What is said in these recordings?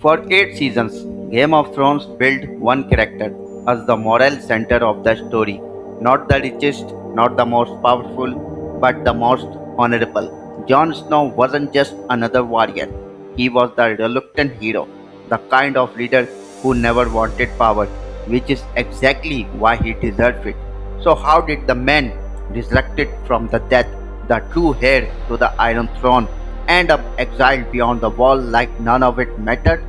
For 8 seasons, Game of Thrones built one character as the moral center of the story. Not the richest, not the most powerful, but the most honorable. Jon Snow wasn't just another warrior, he was the reluctant hero, the kind of leader who never wanted power, which is exactly why he deserved it. So, how did the man resurrected from the death, the true heir to the Iron Throne, end up exiled beyond the wall like none of it mattered?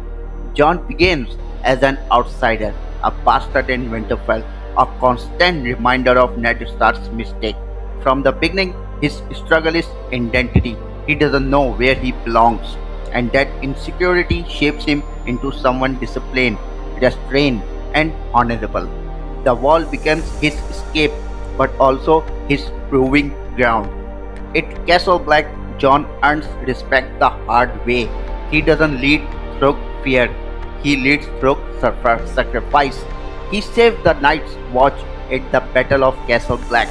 John begins as an outsider, a bastard in Winterfell, a constant reminder of Ned Stark's mistake. From the beginning, his struggle is identity. He doesn't know where he belongs, and that insecurity shapes him into someone disciplined, restrained, and honorable. The wall becomes his escape, but also his proving ground. At Castle Black, John earns respect the hard way. He doesn't lead through fear, he leads through sacrifice. He saved the Night's Watch at the Battle of Castle Black.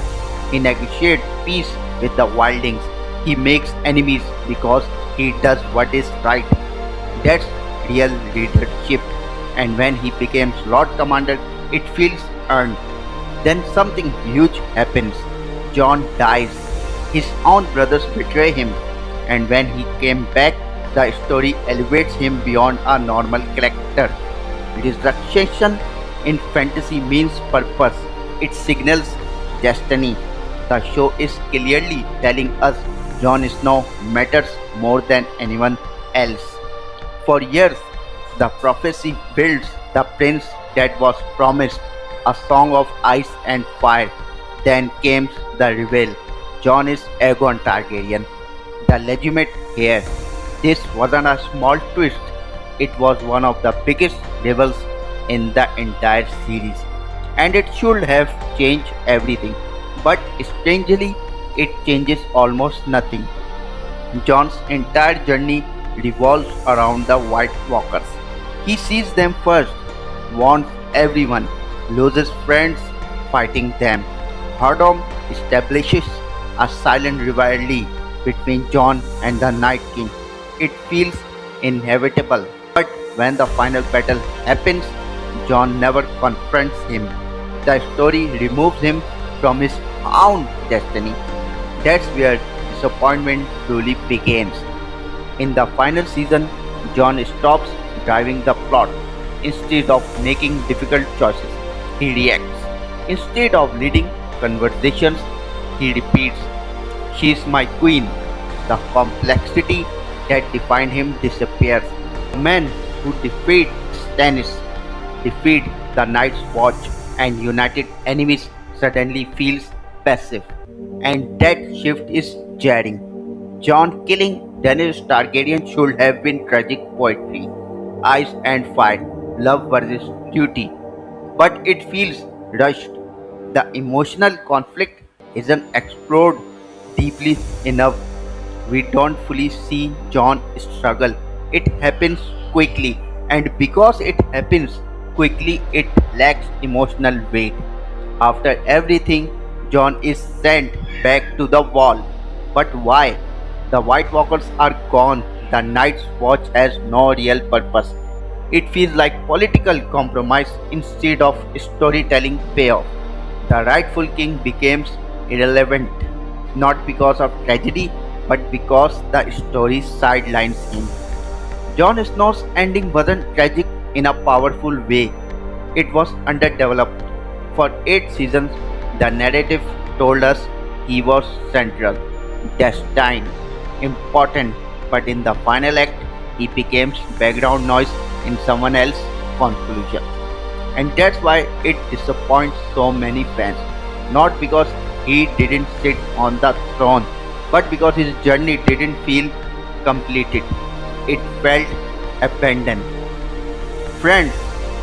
He negotiates peace with the Wildings. He makes enemies because he does what is right. That's real leadership. And when he becomes Lord Commander, it feels earned. Then something huge happens. John dies. His own brothers betray him, and when he came back, the story elevates him beyond a normal character. Resurrection in fantasy means purpose, it signals destiny. The show is clearly telling us Jon Snow matters more than anyone else. For years, the prophecy builds the prince that was promised, a song of ice and fire. Then came the reveal. Jon is Aegon Targaryen, the legitimate heir. This wasn't a small twist, it was one of the biggest reveals in the entire series. And it should have changed everything. But strangely, it changes almost nothing. Jon's entire journey revolves around the White Walkers. He sees them first, warns everyone, loses friends fighting them. Hardom establishes a silent rivalry between Jon and the Night King. It feels inevitable, but when the final battle happens, Jon never confronts him. The story removes him from his own destiny. That's where disappointment truly begins. In the final season, Jon stops driving the plot. Instead of making difficult choices, he reacts. Instead of leading conversations, he repeats, "She is my queen." The complexity that defined him disappears. A man who defeated Stannis, defeated the Night's Watch, and united enemies suddenly feels passive. And that shift is jarring. Jon killing Daenerys Targaryen should have been tragic poetry, ice and fire, love versus duty. But it feels rushed. The emotional conflict isn't explored deeply enough. We don't fully see Jon struggle. It happens quickly, and because it happens quickly, it lacks emotional weight. After everything, Jon is sent back to the wall. But why? The White Walkers are gone. The Night's Watch has no real purpose. It feels like political compromise instead of storytelling payoff. The rightful king becomes irrelevant, not because of tragedy, but because the story sidelines him. Jon Snow's ending wasn't tragic in a powerful way, it was underdeveloped. For 8 seasons, the narrative told us he was central, destined, important, but in the final act, he becomes background noise in someone else's conclusion. And that's why it disappoints so many fans. Not because he didn't sit on the throne, but because his journey didn't feel completed. It felt abandoned. Friends,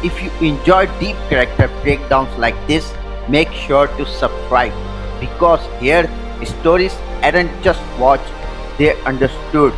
if you enjoy deep character breakdowns like this, make sure to subscribe because here stories aren't just watched, they're understood.